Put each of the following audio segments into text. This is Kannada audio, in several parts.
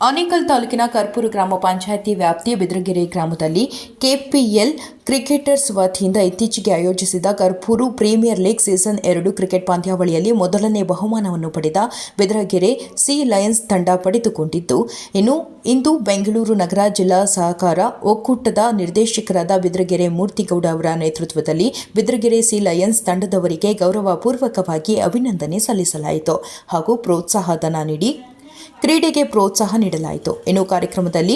ಆನೇಕಲ್ ತಾಲೂಕಿನ ಕರ್ಪೂರು ಗ್ರಾಮ ಪಂಚಾಯಿತಿ ವ್ಯಾಪ್ತಿಯ ಬಿದ್ರಗೆರೆ ಗ್ರಾಮದಲ್ಲಿ ಕೆಪಿಎಲ್ ಕ್ರಿಕೆಟರ್ಸ್ ವತಿಯಿಂದ ಇತ್ತೀಚೆಗೆ ಆಯೋಜಿಸಿದ ಕರ್ಪೂರು ಪ್ರೀಮಿಯರ್ ಲೀಗ್ ಸೀಸನ್ 2 ಕ್ರಿಕೆಟ್ ಪಂದ್ಯಾವಳಿಯಲ್ಲಿ ಮೊದಲನೇ ಬಹುಮಾನವನ್ನು ಪಡೆದ ಬಿದ್ರಗೆರೆ ಸಿ ಲಯನ್ಸ್ ತಂಡ ಪಡೆದುಕೊಂಡಿದ್ದು, ಇಂದು ಬೆಂಗಳೂರು ನಗರ ಜಿಲ್ಲಾ ಸಹಕಾರ ಒಕ್ಕೂಟದ ನಿರ್ದೇಶಕರಾದ ಬಿದ್ರಗೆರೆ ಮೂರ್ತಿಗೌಡ ಅವರ ನೇತೃತ್ವದಲ್ಲಿ ಬಿದ್ರಗೆರೆ ಸಿ ಲಯನ್ಸ್ ತಂಡದವರಿಗೆ ಗೌರವಪೂರ್ವಕವಾಗಿ ಅಭಿನಂದನೆ ಸಲ್ಲಿಸಲಾಯಿತು ಹಾಗೂ ಪ್ರೋತ್ಸಾಹಧನ ನೀಡಿ ಕ್ರೀಡೆಗೆ ಪ್ರೋತ್ಸಾಹ ನೀಡಲಾಯಿತು. ಕಾರ್ಯಕ್ರಮದಲ್ಲಿ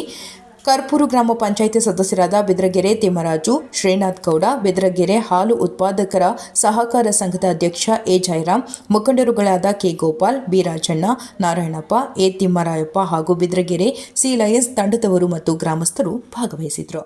ಕರ್ಪೂರು ಗ್ರಾಮ ಪಂಚಾಯಿತಿ ಸದಸ್ಯರಾದ ಬಿದ್ರಗೆರೆ ತಿಮ್ಮರಾಜು, ಶ್ರೀನಾಥ್ ಗೌಡ, ಬಿದ್ರಗೆರೆ ಹಾಲು ಉತ್ಪಾದಕರ ಸಹಕಾರ ಸಂಘದ ಅಧ್ಯಕ್ಷ ಎ ಜಯರಾಮ್, ಮುಖಂಡರುಗಳಾದ K Gopal, B Rajanna, Narayanappa, A Thimmarayappa ಹಾಗೂ ಬಿದ್ರಗೆರೆ ಸಿ ಲಯನ್ಸ್ ತಂಡದವರು ಮತ್ತು ಗ್ರಾಮಸ್ಥರು ಭಾಗವಹಿಸಿದರು.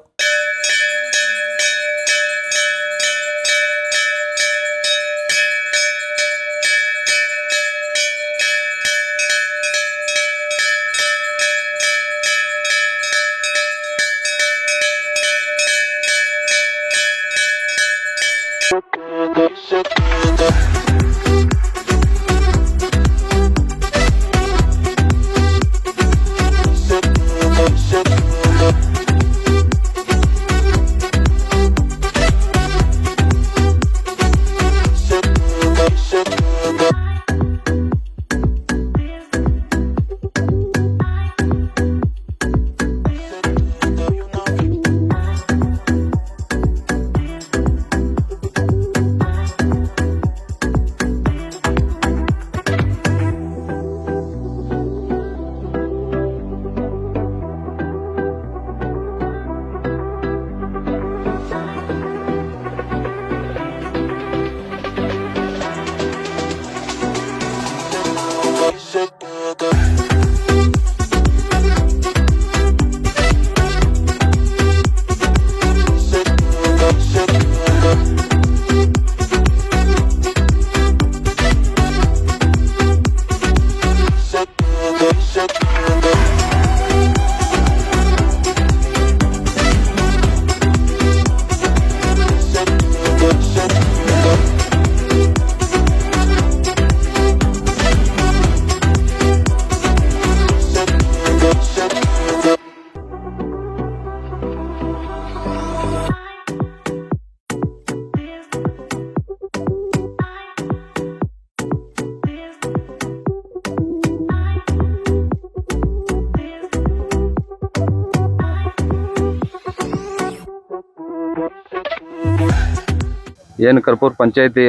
ಏನು ಕರ್ಪೂರ್ ಪಂಚಾಯತಿ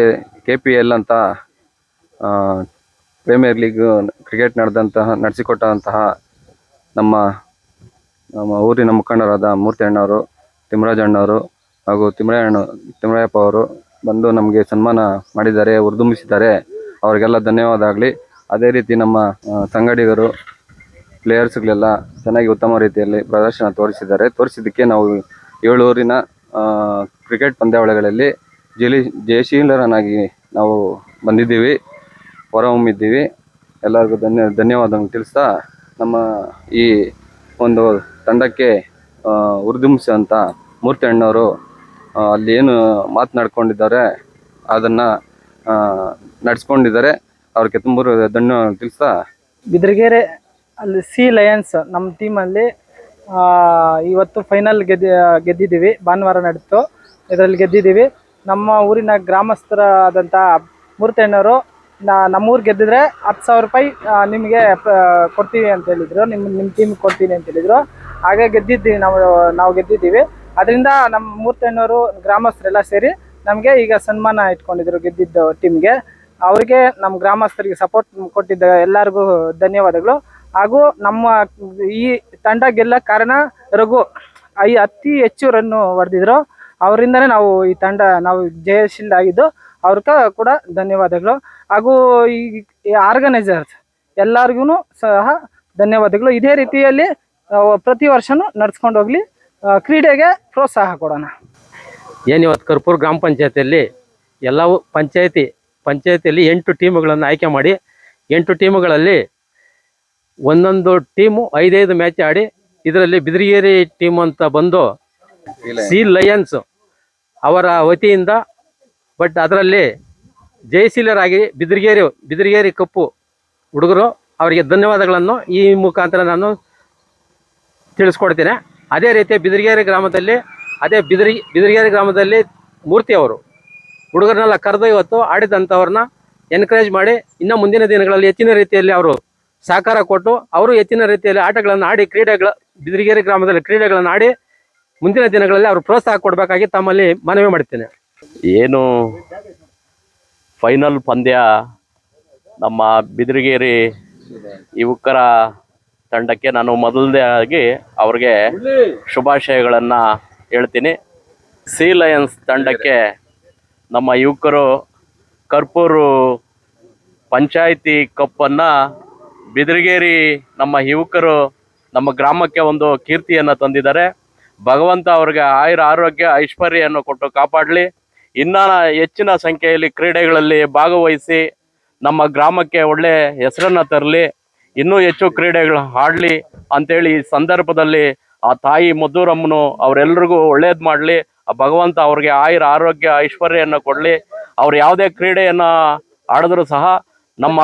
KPL ಅಂತ ಪ್ರೀಮಿಯರ್ ಲೀಗ್ ಕ್ರಿಕೆಟ್ ನಡೆಸಿಕೊಟ್ಟಂತಹ ನಮ್ಮ ಊರಿನ ಮುಖಂಡರಾದ ಮೂರ್ತಿ ಅಣ್ಣವರು, ತಿಮ್ಮರಾಜ ಅಣ್ಣವರು ಹಾಗೂ ತಿಮ್ಮರಾಯಪ್ಪ ಅವರು ಬಂದು ನಮಗೆ ಸನ್ಮಾನ ಮಾಡಿದ್ದಾರೆ, ಹುರಿದುಂಬಿಸಿದ್ದಾರೆ. ಅವರಿಗೆಲ್ಲ ಧನ್ಯವಾದ ಆಗಲಿ. ಅದೇ ರೀತಿ ನಮ್ಮ ಸಂಗಡಿಗರು ಪ್ಲೇಯರ್ಸ್ಗಳೆಲ್ಲ ಚೆನ್ನಾಗಿ ಉತ್ತಮ ರೀತಿಯಲ್ಲಿ ಪ್ರದರ್ಶನ ತೋರಿಸಿದ್ದಕ್ಕೆ ನಾವು 7 ಊರಿನ ಕ್ರಿಕೆಟ್ ಪಂದ್ಯಾವಳಿಗಳಲ್ಲಿ ಜಯಶೀಲರನ್ನಾಗಿ ನಾವು ಬಂದಿದ್ದೀವಿ, ಹೊರಹೊಮ್ಮಿದ್ದೀವಿ. ಎಲ್ಲರಿಗೂ ಧನ್ಯವಾದವನ್ನು ತಿಳಿಸ್ತಾ, ನಮ್ಮ ಈ ಒಂದು ತಂಡಕ್ಕೆ ಹುರಿದುಂಬಿಸುವಂಥ ಮೂರ್ತಿ ಅಣ್ಣವರು ಅಲ್ಲಿ ಏನು ಮಾತನಾಡ್ಕೊಂಡಿದ್ದಾರೆ ಅದನ್ನು ನಡೆಸ್ಕೊಂಡಿದ್ದಾರೆ. ಅವ್ರಿಗೆ ತುಂಬ ಧನ್ಯವಾದ ತಿಳಿಸ್ತಾ, ಬಿದ್ರಗೆರೆ ಅಲ್ಲಿ ಸಿ ಲಯನ್ಸ್ ನಮ್ಮ ಟೀಮಲ್ಲಿ ಇವತ್ತು ಫೈನಲ್ ಗೆದ್ದಿದ್ದೀವಿ. ಭಾನುವಾರ ನಡೀತು, ಇದರಲ್ಲಿ ಗೆದ್ದಿದ್ದೀವಿ. ನಮ್ಮ ಊರಿನ ಗ್ರಾಮಸ್ಥರಾದಂಥ ಮೂರ್ತಣ್ಣವರು ನಮ್ಮೂರು ಗೆದ್ದಿದ್ರೆ 10,000 ರೂಪಾಯಿ ನಿಮಗೆ ಕೊಡ್ತೀವಿ ಅಂತ ಹೇಳಿದರು, ನಿಮ್ಮ ಟೀಮಿಗೆ ಕೊಡ್ತೀನಿ ಅಂತ ಹೇಳಿದರು. ಹಾಗೆ ಗೆದ್ದಿದ್ದೀವಿ, ನಾವು ಗೆದ್ದಿದ್ದೀವಿ. ಅದರಿಂದ ನಮ್ಮ ಮೂರ್ತಣ್ಣವರು ಗ್ರಾಮಸ್ಥರೆಲ್ಲ ಸೇರಿ ನಮಗೆ ಈಗ ಸನ್ಮಾನ ಇಟ್ಕೊಂಡಿದ್ರು ಗೆದ್ದಿದ್ದ ಟೀಮ್ಗೆ. ಅವರಿಗೆ ನಮ್ಮ ಗ್ರಾಮಸ್ಥರಿಗೆ ಸಪೋರ್ಟ್ ಕೊಟ್ಟಿದ್ದ ಎಲ್ಲರಿಗೂ ಧನ್ಯವಾದಗಳು. ಹಾಗೂ ನಮ್ಮ ಈ ತಂಡ ಗೆಲ್ಲ ಕಾರಣ ರಘು ಅತಿ ಹೆಚ್ಚು ರನ್ನು ಹೊಡೆದಿದ್ರು. ಅವರಿಂದನೇ ನಾವು ಈ ತಂಡ ಜಯಶೀಲ ಆಗಿದ್ದು. ಅವ್ರಿಗೆ ಕೂಡ ಧನ್ಯವಾದಗಳು. ಹಾಗೂ ಈ ಆರ್ಗನೈಸರ್ಸ್ ಎಲ್ಲರಿಗೂ ಸಹ ಧನ್ಯವಾದಗಳು. ಇದೇ ರೀತಿಯಲ್ಲಿ ಪ್ರತಿ ವರ್ಷವೂ ನಡ್ಸ್ಕೊಂಡು ಹೋಗಲಿ, ಕ್ರೀಡೆಗೆ ಪ್ರೋತ್ಸಾಹ ಕೊಡೋಣ. ಏನಿವತ್ತು ಕರ್ಪೂರ್ ಗ್ರಾಮ ಪಂಚಾಯತಿಯಲ್ಲಿ ಎಲ್ಲವೂ ಪಂಚಾಯತಿಯಲ್ಲಿ 8 ಟೀಮುಗಳನ್ನು ಆಯ್ಕೆ ಮಾಡಿ 8 ಟೀಮುಗಳಲ್ಲಿ ಒಂದೊಂದು ಟೀಮು 5 ಮ್ಯಾಚ್ ಆಡಿ, ಇದರಲ್ಲಿ ಬಿದ್ರಗೆರೆ ಟೀಮ್ ಅಂತ ಬಂದು ಸಿ ಲಯನ್ಸ್ ಅವರ ವತಿಯಿಂದ, ಬಟ್ ಅದರಲ್ಲಿ ಜಯಶೀಲರಾಗಿ ಬಿದ್ರಗೆರೆ ಕಪ್ಪು ಹುಡುಗರು ಅವರಿಗೆ ಧನ್ಯವಾದಗಳನ್ನು ಈ ಮುಖಾಂತರ ನಾನು ತಿಳಿಸ್ಕೊಡ್ತೀನಿ. ಅದೇ ರೀತಿ ಬಿದಿರಗೇರಿ ಗ್ರಾಮದಲ್ಲಿ ಬಿದಿರಗೇರಿ ಗ್ರಾಮದಲ್ಲಿ ಮೂರ್ತಿ ಅವರು ಹುಡುಗರನ್ನೆಲ್ಲ ಕರೆದು ಇವತ್ತು ಆಡಿದಂಥವ್ರನ್ನ ಎನ್ಕರೇಜ್ ಮಾಡಿ ಇನ್ನು ಮುಂದಿನ ದಿನಗಳಲ್ಲಿ ಹೆಚ್ಚಿನ ರೀತಿಯಲ್ಲಿ ಅವರು ಸಹಕಾರ ಕೊಟ್ಟು ಅವರು ಹೆಚ್ಚಿನ ರೀತಿಯಲ್ಲಿ ಆಟಗಳನ್ನು ಆಡಿ ಬಿದಿರಗೇರಿ ಗ್ರಾಮದಲ್ಲಿ ಕ್ರೀಡೆಗಳನ್ನು ಆಡಿ ಮುಂದಿನ ದಿನಗಳಲ್ಲಿ ಅವರು ಪ್ರೋತ್ಸಾಹ ಕೊಡಬೇಕಾಗಿ ತಮ್ಮಲ್ಲಿ ಮನವಿ ಮಾಡ್ತೇನೆ. ಏನು ಫೈನಲ್ ಪಂದ್ಯ ನಮ್ಮ ಬಿದಿರಗೇರಿ ಯುವಕರ ತಂಡಕ್ಕೆ ನಾನು ಮೊದಲನೇದಾಗಿ ಅವ್ರಿಗೆ ಶುಭಾಶಯಗಳನ್ನು ಹೇಳ್ತೀನಿ. ಸಿ ಲಯನ್ಸ್ ತಂಡಕ್ಕೆ ನಮ್ಮ ಯುವಕರು ಕರ್ಪೂರು ಪಂಚಾಯಿತಿ ಕಪ್ಪನ್ನು ಬಿದಿರಗೇರಿ ನಮ್ಮ ಯುವಕರು ನಮ್ಮ ಗ್ರಾಮಕ್ಕೆ ಒಂದು ಕೀರ್ತಿಯನ್ನು ತಂದಿದ್ದಾರೆ. ಭಗವಂತ ಅವ್ರಿಗೆ ಆಯುರ ಆರೋಗ್ಯ ಐಶ್ವರ್ಯವನ್ನು ಕೊಟ್ಟು ಕಾಪಾಡಲಿ. ಇನ್ನೂ ಹೆಚ್ಚಿನ ಸಂಖ್ಯೆಯಲ್ಲಿ ಕ್ರೀಡೆಗಳಲ್ಲಿ ಭಾಗವಹಿಸಿ ನಮ್ಮ ಗ್ರಾಮಕ್ಕೆ ಒಳ್ಳೆ ಹೆಸರನ್ನು ತರಲಿ, ಇನ್ನೂ ಹೆಚ್ಚು ಕ್ರೀಡೆಗಳು ಆಡಲಿ ಅಂಥೇಳಿ ಈ ಸಂದರ್ಭದಲ್ಲಿ ಆ ತಾಯಿ ಮಧುರಮ್ಮನು ಅವರೆಲ್ಲರಿಗೂ ಒಳ್ಳೇದು ಮಾಡಲಿ. ಆ ಭಗವಂತ ಅವ್ರಿಗೆ ಆಯುರ ಆರೋಗ್ಯ ಐಶ್ವರ್ಯವನ್ನು ಕೊಡಲಿ. ಅವ್ರು ಯಾವುದೇ ಕ್ರೀಡೆಯನ್ನು ಆಡಿದ್ರೂ ಸಹ ನಮ್ಮ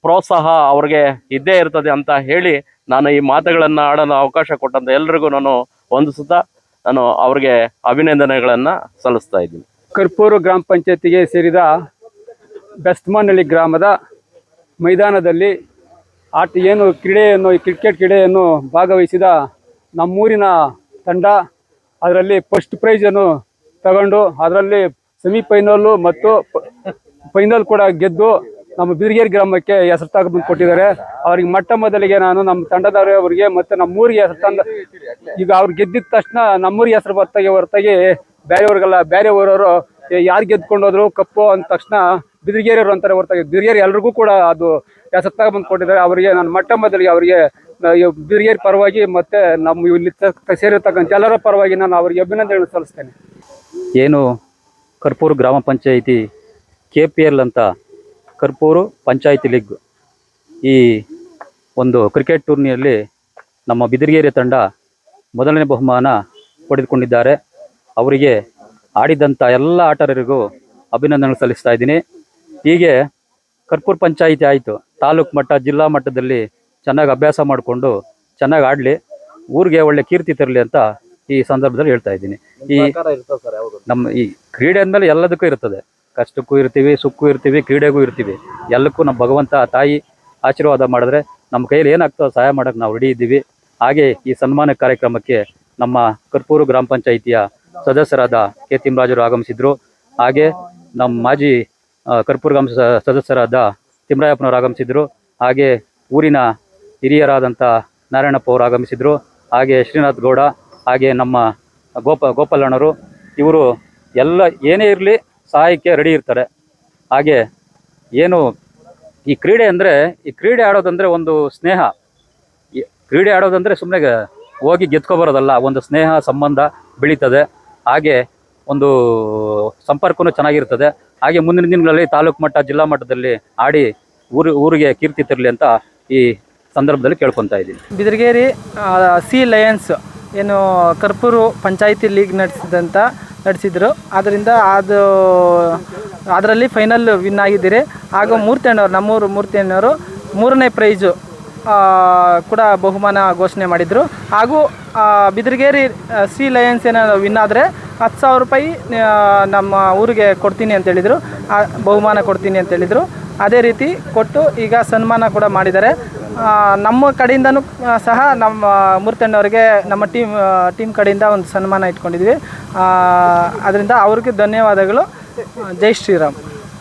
ಪ್ರೋತ್ಸಾಹ ಅವ್ರಿಗೆ ಇದ್ದೇ ಇರ್ತದೆ ಅಂತ ಹೇಳಿ ನಾನು ಈ ಮಾತುಗಳನ್ನು ಆಡಲು ಅವಕಾಶ ಕೊಟ್ಟಂತ ಎಲ್ರಿಗೂ ನಾನು ವಂದಿಸುತ್ತಾ ನಾನು ಅವ್ರಿಗೆ ಅಭಿನಂದನೆಗಳನ್ನು ಸಲ್ಲಿಸ್ತಾ ಇದ್ದೀನಿ. ಕರ್ಪೂರು ಗ್ರಾಮ ಪಂಚಾಯತಿಗೆ ಸೇರಿದ ಬೆಸ್ತಮನಹಳ್ಳಿ ಗ್ರಾಮದ ಮೈದಾನದಲ್ಲಿ ಕ್ರಿಕೆಟ್ ಕ್ರೀಡೆಯನ್ನು ಭಾಗವಹಿಸಿದ ನಮ್ಮೂರಿನ ತಂಡ ಅದರಲ್ಲಿ ಫಸ್ಟ್ ಪ್ರೈಜನ್ನು ತಗೊಂಡು ಅದರಲ್ಲಿ ಸೆಮಿಫೈನಲ್ಲು ಮತ್ತು ಫೈನಲ್ ಕೂಡ ಗೆದ್ದು ನಮ್ಮ ಬಿದಿರಗೇರಿ ಗ್ರಾಮಕ್ಕೆ ಹೆಸರು ತಗೊಂಡು ಕೊಟ್ಟಿದ್ದಾರೆ. ಅವ್ರಿಗೆ ಮೊಟ್ಟ ಮೊದಲಿಗೆ ನಾನು ನಮ್ಮ ತಂಡದವರಿಗೆ ಮತ್ತು ನಮ್ಮೂರಿಗೆ ಹೆಸರು ತಂದ ಈಗ ಅವ್ರು ಗೆದ್ದಿದ ತಕ್ಷಣ ನಮ್ಮೂರಿಗೆ ಹೆಸರು ಹೊರತಾಗಿ ಬೇರೆಯವ್ರಿಗೆಲ್ಲ ಬೇರೆ ಊರವರು ಯಾರು ಗೆದ್ಕೊಂಡೋದ್ರು ಕಪ್ಪು ಅಂದ ತಕ್ಷಣ ಬಿದಿರಗೇರಿಯವರು ಅಂತಾರೆ ಹೊರತಾಗಿ ಬಿದಿರಗೇರಿ ಎಲ್ರಿಗೂ ಕೂಡ ಅದು ಹೆಸರು ತಗೊಂಡು ಕೊಟ್ಟಿದ್ದಾರೆ. ಅವರಿಗೆ ನಾನು ಮೊಟ್ಟ ಮೊದಲಿಗೆ ಅವರಿಗೆ ಬಿದಿರಗೇರಿ ಪರವಾಗಿ ಮತ್ತು ನಮ್ಮ ಇಲ್ಲಿ ಸೇರಿರ್ತಕ್ಕಂಥ ಎಲ್ಲರ ಪರವಾಗಿ ನಾನು ಅವರಿಗೆ ಅಭಿನಂದನೆ ಸಲ್ಲಿಸ್ತೇನೆ. ಏನು ಕರ್ಪೂರು ಗ್ರಾಮ ಪಂಚಾಯಿತಿ KPL ಅಂತ ಕರ್ಪೂರು ಪಂಚಾಯಿತಿ ಲೀಗ್ ಈ ಒಂದು ಕ್ರಿಕೆಟ್ ಟೂರ್ನಿಯಲ್ಲಿ ನಮ್ಮ ಬಿದಿರಗೇರಿ ತಂಡ ಮೊದಲನೇ ಬಹುಮಾನ ಪಡೆದುಕೊಂಡಿದ್ದಾರೆ. ಅವರಿಗೆ ಆಡಿದಂಥ ಎಲ್ಲ ಆಟಗಾರರಿಗೂ ಅಭಿನಂದನೆ ಸಲ್ಲಿಸ್ತಾ ಇದ್ದೀನಿ. ಹೀಗೆ ಕರ್ಪೂರು ಪಂಚಾಯಿತಿ ಆಯಿತು, ತಾಲೂಕು ಮಟ್ಟ ಜಿಲ್ಲಾ ಮಟ್ಟದಲ್ಲಿ ಚೆನ್ನಾಗಿ ಅಭ್ಯಾಸ ಮಾಡಿಕೊಂಡು ಚೆನ್ನಾಗಿ ಆಡಲಿ, ಊರಿಗೆ ಒಳ್ಳೆ ಕೀರ್ತಿ ತರಲಿ ಅಂತ ಈ ಸಂದರ್ಭದಲ್ಲಿ ಹೇಳ್ತಾ ಇದ್ದೀನಿ. ನಮ್ಮ ಈ ಕ್ರೀಡೆ ಅಂದಮೇಲೆ ಎಲ್ಲದಕ್ಕೂ ಇರ್ತದೆ, ಕಷ್ಟಕ್ಕೂ ಇರ್ತೀವಿ, ಸುಖಕ್ಕೂ ಇರ್ತೀವಿ, ಕ್ರೀಡೆಗೂ ಇರ್ತೀವಿ. ಎಲ್ಲಕ್ಕೂ ನಮ್ಮ ಭಗವಂತ ತಾಯಿ ಆಶೀರ್ವಾದ ಮಾಡಿದ್ರೆ ನಮ್ಮ ಕೈಯಲ್ಲಿ ಏನಾಗ್ತೋ ಸಹಾಯ ಮಾಡೋಕ್ಕೆ ನಾವು ರೆಡಿ ಇದ್ದೀವಿ. ಹಾಗೆ ಈ ಸನ್ಮಾನ ಕಾರ್ಯಕ್ರಮಕ್ಕೆ ನಮ್ಮ ಕರ್ಪೂರು ಗ್ರಾಮ ಪಂಚಾಯಿತಿಯ ಸದಸ್ಯರಾದ ಕೆ ತಿಮ್ಮರಾಜರು ಆಗಮಿಸಿದರು. ಹಾಗೆ ನಮ್ಮ ಮಾಜಿ ಕರ್ಪೂರು ಗ್ರಾಮ ಸದಸ್ಯರಾದ ತಿಮ್ಮರಾಯಪ್ಪನವರು ಆಗಮಿಸಿದರು. ಹಾಗೆ ಊರಿನ ಹಿರಿಯರಾದಂಥ ನಾರಾಯಣಪ್ಪ ಅವರು ಆಗಮಿಸಿದರು. ಹಾಗೆ ಶ್ರೀನಾಥ್ ಗೌಡ, ಹಾಗೆ ನಮ್ಮ ಗೋಪಾಲಣ್ಣವರು, ಇವರು ಎಲ್ಲ ಏನೇ ಇರಲಿ ಸಹಾಯಕ್ಕೆ ರೆಡಿ ಇರ್ತಾರೆ. ಹಾಗೆ ಏನು ಈ ಕ್ರೀಡೆ ಅಂದರೆ ಈ ಕ್ರೀಡೆ ಆಡೋದಂದರೆ ಒಂದು ಸ್ನೇಹ. ಕ್ರೀಡೆ ಆಡೋದಂದರೆ ಸುಮ್ಮನೆ ಹೋಗಿ ಗೆದ್ಕೊಬರೋದಲ್ಲ, ಒಂದು ಸ್ನೇಹ ಸಂಬಂಧ ಬೆಳೀತದೆ. ಹಾಗೆ ಒಂದು ಸಂಪರ್ಕವೂ ಚೆನ್ನಾಗಿರ್ತದೆ. ಹಾಗೆ ಮುಂದಿನ ದಿನಗಳಲ್ಲಿ ತಾಲೂಕು ಮಟ್ಟ ಜಿಲ್ಲಾ ಮಟ್ಟದಲ್ಲಿ ಆಡಿ ಊರಿಗೆ ಕೀರ್ತಿ ತರಲಿ ಅಂತ ಈ ಸಂದರ್ಭದಲ್ಲಿ ಕೇಳ್ಕೊತಾ ಇದ್ದೀನಿ. ಬಿದಿರಗೇರಿ ಸಿ ಲಯನ್ಸ್ ಏನು ಕರ್ಪೂರು ಪಂಚಾಯಿತಿ ಲೀಗ್ ನಡೆಸಿದ್ರು. ಅದರಿಂದ ಅದರಲ್ಲಿ ಫೈನಲ್ ವಿನ್ ಆಗಿದ್ದೀರಿ. ಹಾಗೂ ನಮ್ಮೂರು ಮೂರ್ತಿಯಣ್ಣವರು 3ನೇ ಪ್ರೈಜು ಕೂಡ ಬಹುಮಾನ ಘೋಷಣೆ ಮಾಡಿದರು. ಹಾಗೂ ಬಿದಿರಗೇರಿ ಸಿ ಲಯನ್ಸ್ ಏನಾದ್ರು ವಿನ್ ಆದರೆ 10,000 ರೂಪಾಯಿ ನಮ್ಮ ಊರಿಗೆ ಕೊಡ್ತೀನಿ ಅಂತೇಳಿದರು, ಬಹುಮಾನ ಕೊಡ್ತೀನಿ ಅಂತೇಳಿದರು. ಅದೇ ರೀತಿ ಕೊಟ್ಟು ಈಗ ಸನ್ಮಾನ ಕೂಡ ಮಾಡಿದ್ದಾರೆ. ನಮ್ಮ ಕಡೆಯಿಂದನೂ ಸಹ ನಮ್ಮ ಮೂರ್ತಣ್ಣವ್ರಿಗೆ ನಮ್ಮ ಟೀಮ್ ಕಡೆಯಿಂದ ಒಂದು ಸನ್ಮಾನ ಇಟ್ಕೊಂಡಿದ್ವಿ. ಅದರಿಂದ ಅವ್ರಿಗೆ ಧನ್ಯವಾದಗಳು. ಜೈ ಶ್ರೀರಾಮ್.